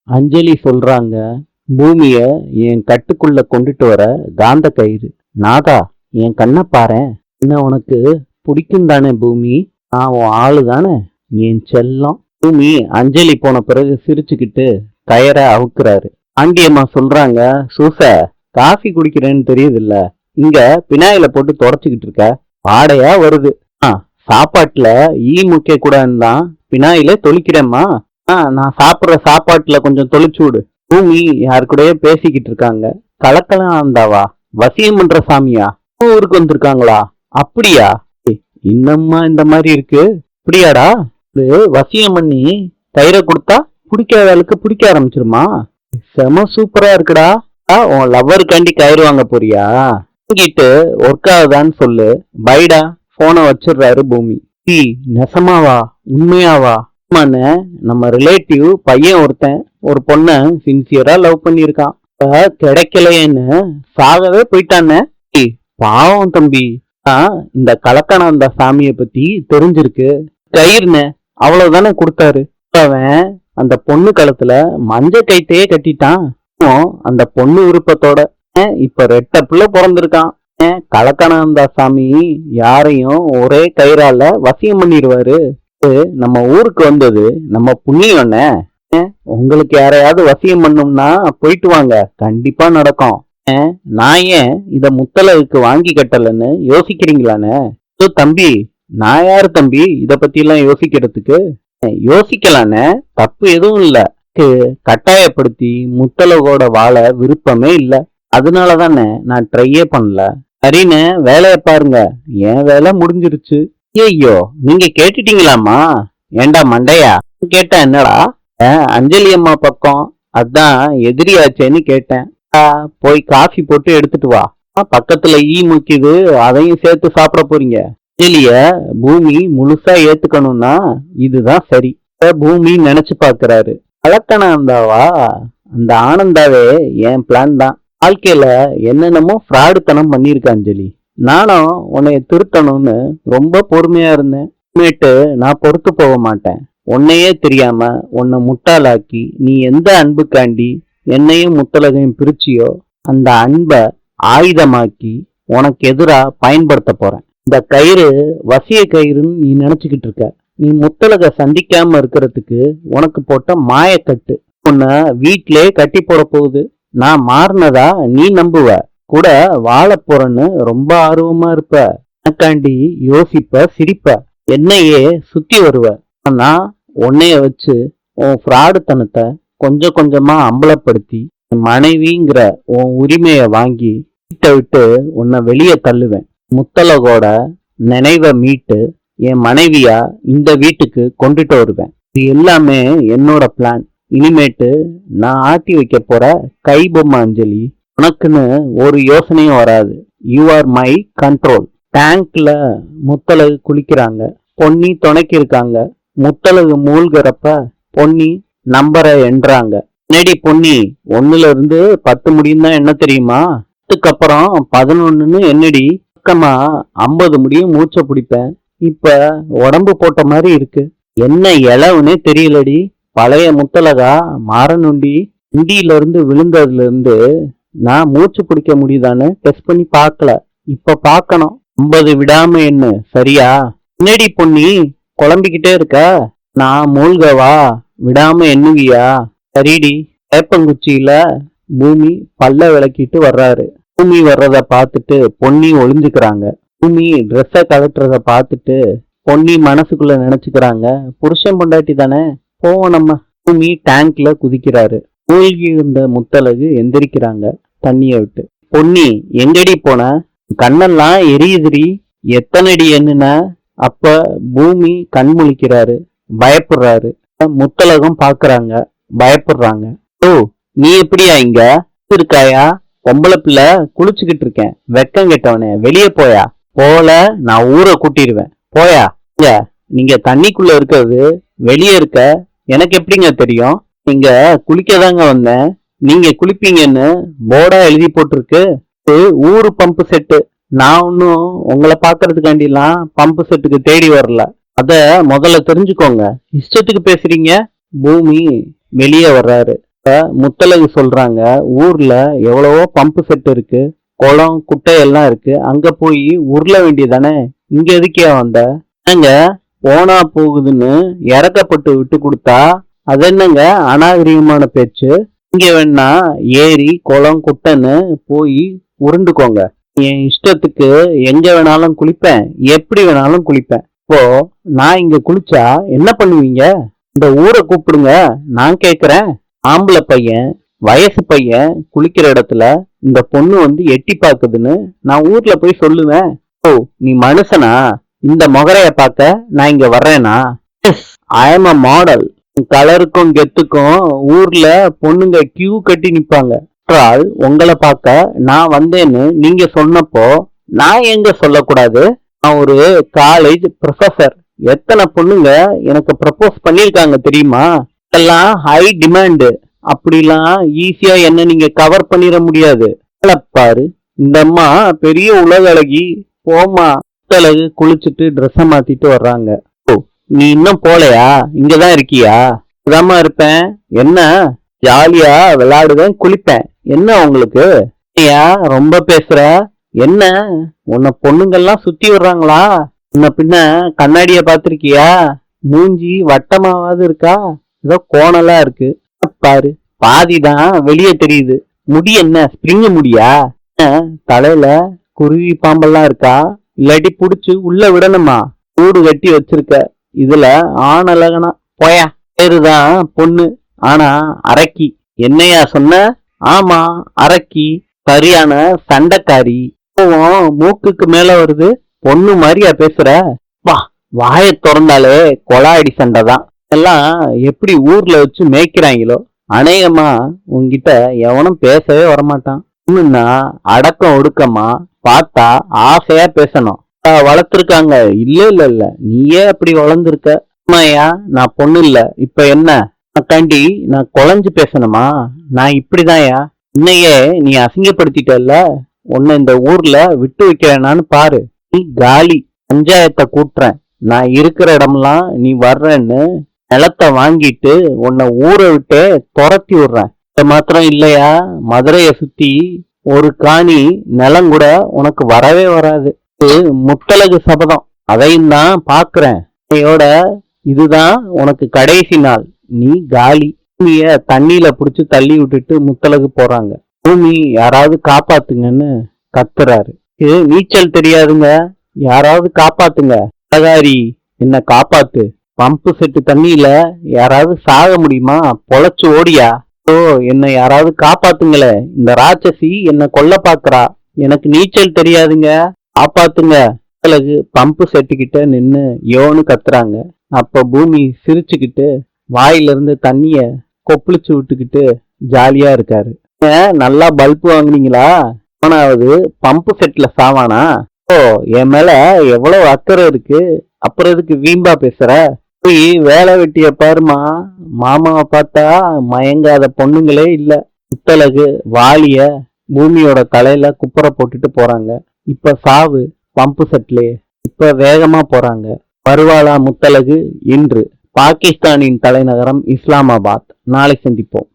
அஞ்சலி சொல்றாங்க, பூமிய என் கட்டுக்குள்ள கொண்டுட்டு வர காந்த கயிறு. நாதா, என் கண்ணை பாரேன். என்ன உனக்கு பிடிக்கும் தானே பூமி? நான் உன் ஆளு தானே, என் செல்லம். பூமி அஞ்சலி போன பிறகு சிரிச்சுக்கிட்டு கயரை அவுக்குறாரு. ஆண்டியம்மா சொல்றாங்க, சூச, காஃபி குடிக்கிறேன்னு தெரியுதுல்ல, இங்க பினாயில போட்டு தொடச்சுக்கிட்டு இருக்க, வாடையா வருது. சாப்பாட்டுல ஈ முக்கிய கூடாதுன்னு தான் பினாயில தொளிக்கிறேம்மா. நான் சாப்பிடுற சாப்பாட்டுல கொஞ்சம் தொளிச்சு விடு. பூமி யாரு கூடயே பேசிக்கிட்டு இருக்காங்க. கலக்கலாம் ஆந்தாவா? வசியம் பண்ற சாமியா? ஊருக்கு வந்திருக்காங்களா? அப்படியா? இன்னம்மா இந்த மாதிரி இருக்கு. அப்படியாடா? இது வசியம் பண்ணி தயிரை கொடுத்தா பிடிக்காதவளுக்கு பிடிக்க ஆரம்பிச்சிருமா? செம சூப்பரா இருக்குடா. உன் லவ்வருக்காண்டி கயிறு வாங்க போறியா? வாங்கிட்டு ஒர்க் ஆகுதான்னு சொல்லு. பைடா. போனை வச்சிடுறாரு பூமி. நெசமாவா? உண்மையாவா? நம்ம ரிலேட்டிவ் பையன் ஒருத்தன் ஒரு பொண்ண சின்சியரா லவ் பண்ணிருக்கான். கிடைக்கலையேன்னு சாகவே போயிட்டானே. பாவம் தம்பி. இந்த கலக்கணாந்த சாமிய பத்தி தெரிஞ்சிருக்கு. கயிறுன்னு அவ்வளவுதானே கொடுத்தாரு. அவன் அந்த பொண்ணு கழுத்துல மஞ்ச கைத்தையே கட்டிட்டான். அந்த பொண்ணு விருப்பத்தோட இப்ப ரெட்ட பிள்ளை பிறந்திருக்கான். கலக்கணாந்த சாமி யாரையும் ஒரே கயிறால வசியம் பண்ணிடுவாரு. நம்ம ஊருக்கு வந்தது நம்ம புண்ணியம். உங்களுக்கு யாரையாவது வசியம் பண்ணும்னா போயிட்டு வாங்க, கண்டிப்பா நடக்கும். நான் ஏன் இத முத்தலகுக்கு வாங்கி கட்டலன்னு யோசிக்கிறீங்களானே? தம்பி, நான் யாரு தம்பி இத பத்தி எல்லாம் யோசிக்கிறதுக்கு? யோசிக்கலானே, தப்பு எதுவும் இல்ல. கட்டாயப்படுத்தி முத்தலகோட வாழ விருப்பமே இல்ல. அதனாலதானே நான் ட்ரையே பண்ணல. சரின்னு வேலைய பாருங்க, என் வேலை முடிஞ்சிருச்சு. ஐயோ, நீங்க கேட்டுட்டீங்களாமா? ஏண்டா மண்டையா? கேட்டா என்னடா? அஞ்சலி அம்மா பக்கம், அதான் எதிரியாச்சேன்னு கேட்டேன். போய் காஃபி போட்டு எடுத்துட்டு வா. பக்கத்துல ஈ முக்கிது, அதையும் சேர்த்து சாப்பிட போறீங்க. அஞ்சலிய பூமி முழுசா ஏத்துக்கணும்னா இதுதான் சரி. பூமி நினைச்சு பாக்குறாரு. கலக்கணாந்தாவா? அந்த ஆனந்தாவே என் பிளான் தான். வாழ்க்கையில என்னென்னமோ ஃப்ராடுத்தனம் பண்ணிருக்க அஞ்சலி. நானும் உன்னைய திருத்தணும்னு ரொம்ப பொறுமையா இருந்தேன். நான் பொறுத்து போக மாட்டேன். உன்னையே தெரியாம உன்னை முட்டாளாக்கி நீ எந்த அன்புக்காண்டி என்னையும் முத்தலகையும் பிரிச்சியோ அந்த அன்பை ஆயுதமாக்கி உனக்கு எதிரா பயன்படுத்த போறேன். இந்த கயிறு வசிய கயிறுன்னு நீ நினைச்சுக்கிட்டு இருக்க. நீ முத்தலக சந்திக்காம இருக்கிறதுக்கு உனக்கு போட்ட மாயக்கட்டு. உன்னை வீட்டிலே கட்டி போட போகுது. நான் மாறினதா நீ நம்புவ, கூட வாழ போறேன்னு ரொம்ப ஆர்வமா இருப்ப. எனக்காண்டி யோசிப்ப, சிரிப்ப, என்னையே சுத்தி வருவ. ஆனா உன்னைய வச்சு உன் ஃப்ராடுத்தனத்தை கொஞ்சம் கொஞ்சமா அம்பலப்படுத்தி மனைவிங்கிற உன் உரிமைய வாங்கி வீட்டை விட்டு உன்னை வெளியே தள்ளுவேன். முத்தலகோட நினைவை மீட்டு என் மனைவியா இந்த வீட்டுக்கு கொண்டுட்டு வருவேன். இது எல்லாமே என்னோட பிளான். இனிமேட்டு நான் ஆட்டி வைக்க போற கை பொம்மை அஞ்சலி. உனக்குன்னு ஒரு யோசனையும் வராது. You are my control. டேங்க்ல முத்தலகு குளிக்கிறாங்க. பொன்னி துணைக்கி இருக்காங்க. முத்தலகு மூழ்கிறப்ப பொன்னி நம்பரை எண்றாங்க. என்னடி பொன்னி, 1ல இருந்து 10 முடியும் தான் என்ன தெரியுமா? 10க்கு அப்புறம் 11ன்னு என்னடி? பக்கமா 50 முடியும் மூச்சை பிடிப்பேன். இப்ப உடம்பு போட்ட மாதிரி இருக்கு. என்ன இளவுனே தெரியலடி. பழைய முத்தலகா மாறணுண்டி. இண்டியில இருந்து விழுந்ததுல இருந்து நான் மூச்சு பிடிக்க முடியுதான்னு டெஸ்ட் பண்ணி பார்க்கல. இப்ப பார்க்கணும். 50 விடாம என்ன, சரியா? என்னடி பொன்னி குழம்பிக்கிட்டே இருக்க? நான் மூழ்கவா? விடாம எண்ணுவியா? சரிடி. வேப்பங்குச்சியில பூமி பல்ல விளக்கிட்டு வர்றாரு. பூமி வர்றத பார்த்துட்டு பொன்னி ஒளிஞ்சுக்கிறாங்க. பூமி ட்ரெஸ்ஸை கலட்டுறத பார்த்துட்டு பொன்னி மனசுக்குள்ள நினைச்சுக்கிறாங்க, புருஷன் பொண்டாட்டி தானே, போவோம் நம்ம. பூமி டேங்க்ல குதிக்கிறாரு. மூழ்கி இருந்த முத்தலகு எந்திரிக்கிறாங்க தண்ணிய விட்டு. பொன்னி, எங்கடி போன? கண்ணெல்லாம் எரியுதுரி. எத்தனடி என்னுன? அப்ப பூமி கண் முழிக்கிறாரு, பயப்படுறாரு. முத்தலகம் பாக்குறாங்க, பயப்படுறாங்க. ஓ, நீ எப்படியா இங்க இருக்காயா? பொம்பளை பிள்ளை குளிச்சுக்கிட்டு இருக்கேன். வெக்கம் கெட்டவனே, வெளியே போயா. போல நான் ஊரை கூட்டிடுவேன். போயா. நீங்க தண்ணிக்குள்ள இருக்கிறது வெளியே இருக்க எனக்கு எப்படிங்க தெரியும்? நீங்க குளிக்கதாங்க வந்தேன். நீங்க குளிப்பீங்கன்னு போர்டா எழுதி போட்டிருக்கு. ஊரு பம்பு செட்டு. நான் ஒன்னும் உங்களை பாக்குறதுக்காண்டிலாம் பம்பு செட்டுக்கு தேடி வரல. அத முதல்ல தெரிஞ்சுக்கோங்க. இஷ்டத்துக்கு பேசுறீங்க. பூமி வெளியே வர்றாரு. முத்தழகு சொல்றாங்க, ஊர்ல எவ்வளவோ பம்பு செட் இருக்கு, குளம் குட்டை எல்லாம் இருக்கு, அங்க போய் உருள வேண்டியதானே, இங்க எதுக்கே வந்த? என்னங்க போனா போகுதுன்னு இறக்கப்பட்டு விட்டு கொடுத்தா அது என்னங்க அநாகரிகமான பேச்சு? இங்க வேணா ஏரி குளம் குட்டைன்னு போய் உருண்டுக்கோங்க. என் இஷ்டத்துக்கு எங்க வேணாலும் குளிப்பேன், எப்படி வேணாலும் குளிப்பேன். இப்போ நான் இங்க குளிச்சா என்ன பண்ணுவீங்க? இந்த ஊரை கூப்பிடுங்க, நான் கேக்குறேன். ஆம்பளை பையன் வயசு பையன் குளிக்கிற இடத்துல இந்த பொண்ணு வந்து எட்டி பாக்குதுன்னு நான் ஊர்ல போய் சொல்லுவேன். ஓ நீ மனுஷனா? இந்த முகரைய பார்க்க நான் இங்க வர்றேனா? I am a model. கலருக்கும் கெத்துக்கும் ஊர்ல பொண்ணுங்க கியூ கட்டி நிப்பாங்க. உங்களை பார்க்க நான் வந்தேன்னு நீங்க சொன்னப்போ நான் எங்க சொல்லக்கூடாது? நான் ஒரு காலேஜ் ப்ரொஃபசர். எத்தனை பொண்ணுங்க எனக்கு ப்ரப்போஸ் பண்ணிருக்காங்க தெரியுமா? எல்லாம் ஹை டிமாண்டு. அப்படிலாம் ஈஸியா என்ன நீங்க கவர் பண்ணிட முடியாது. பாரு, இந்த அம்மா பெரிய உலக அழகி. போமா. முத்தழகு குளிச்சுட்டு ட்ரெஸ்ஸ மாத்திட்டு வர்றாங்க. ஓ நீ இன்னும் போலையா? இங்கதான் இருக்கியா? இதாம்மா இருப்பேன். என்ன ஜாலியா விளையாடுவேன், குளிப்பேன். என்ன உங்களுக்கு? ஏன் ரொம்ப பேசுற? என்ன உன்னை பொண்ணுங்கெல்லாம் சுத்தி விடுறாங்களா? உன்ன பின்ன கண்ணாடிய பாத்திருக்கியா? மூஞ்சி வட்டமாவது இருக்கா? ஏதோ கோணலா இருக்கு. பாரு, பாதிதான் வெளியே தெரியுது. முடி என்ன ஸ்பிரிங் முடியா? தலையில குருவி பாம்பெல்லாம் இருக்கா? இல்லாட்டி புடிச்சு உள்ள விடணுமா? கூடு கட்டி வச்சிருக்க. இதுல ஆண் அழகனா? போயா. பேருதான் பொண்ணு, ஆனா அரக்கி. என்னையா சொன்ன? ஆமா அரக்கி. சரியான சண்டைக்காரி. மூக்குக்கு மேல வருது. பொண்ணு மாதிரியா பேசுற? வா, வாய திறந்தாலே கொலாடி சண்டைதான். எல்லாம் எப்படி ஊர்ல வச்சு மேய்க்கிறாங்களோ. அநேகமா உன்கிட்ட எவனும் பேசவே வரமாட்டான். இன்னும்னா அடக்கம் ஒடுக்கமா பார்த்தா ஆசையா பேசணும். வளர்த்திருக்காங்க. இல்ல இல்ல இல்ல, நீயே அப்படி வளர்ந்துருக்க. அம்மாயா, நான் பொண்ணு இல்ல. இப்ப என்ன அக்காண்டி நான் குழஞ்சு பேசணுமா? நான் இப்படிதான்யா. இன்னையே நீ அசிங்கப்படுத்திட்டல்ல, உன்னை இந்த ஊர்ல விட்டு வைக்கிறேனான்னு பாரு. நீ காலி. பஞ்சாயத்தை கூட்டுறேன். நான் இருக்கிற இடம்லாம் நீ வர்றேன்னு நிலத்தை வாங்கிட்டு உன்னை ஊரை விட்டே துரத்தி விடுறேன். இது மாத்திரம் இல்லையா, மதுரைய சுத்தி ஒரு காணி நிலம் கூட உனக்கு வரவே வராது. இது முத்தழகு சபதம். அதையும் தான் பாக்குறேன். இதுதான் உனக்கு கடைசி நாள். நீ காலி. பூமிய தண்ணியில புடிச்சு தள்ளி விட்டுட்டு முத்தழகு போறாங்க. பூமி யாராவது காப்பாத்துங்கன்னு கத்துறாரு. இது நீச்சல் தெரியாதுங்க, யாராவது காப்பாத்துங்க. அழகாரி என்ன காப்பாத்து. பம்பு செட்டு தண்ணியில யாராவது சாக முடியுமா? பொழைச்சு ஓடியா. ஓ என்னை யாராவது காப்பாத்துங்களே. இந்த ராட்சசி என்ன கொல்ல பாக்குறா. எனக்கு நீச்சல் தெரியாதுங்க, காப்பாத்துங்க. முத்தழகு பம்பு செட்டுக்கிட்ட நின்னு யோன்னு கத்துறாங்க. அப்ப பூமி சிரிச்சுக்கிட்டு வாயிலிருந்து தண்ணிய கொப்பளிச்சு விட்டுக்கிட்டு ஜாலியா இருக்காரு. நல்லா பல்பு வாங்குனீங்களா? அவனாவது பம்பு செட்ல சாவானா? ஓ என் மேல எவ்வளவு அக்கறை இருக்கு, அப்புறம் எதுக்கு வீம்பா பேசுற? போய் வேலை வெட்டிய பாருமா. மாமாவை பார்த்தா மயங்காத பொண்ணுங்களே இல்ல. முத்தழகு வாளிய பூமியோட தலையில குப்புற போட்டுட்டு போறாங்க. இப்ப சாவு பம்பு செட்லயே. இப்ப வேகமா போறாங்க. வருவாளா முத்தழகு? இன்று பாகிஸ்தானின் தலைநகரம் இஸ்லாமாபாத். நாளை சந்திப்போம்.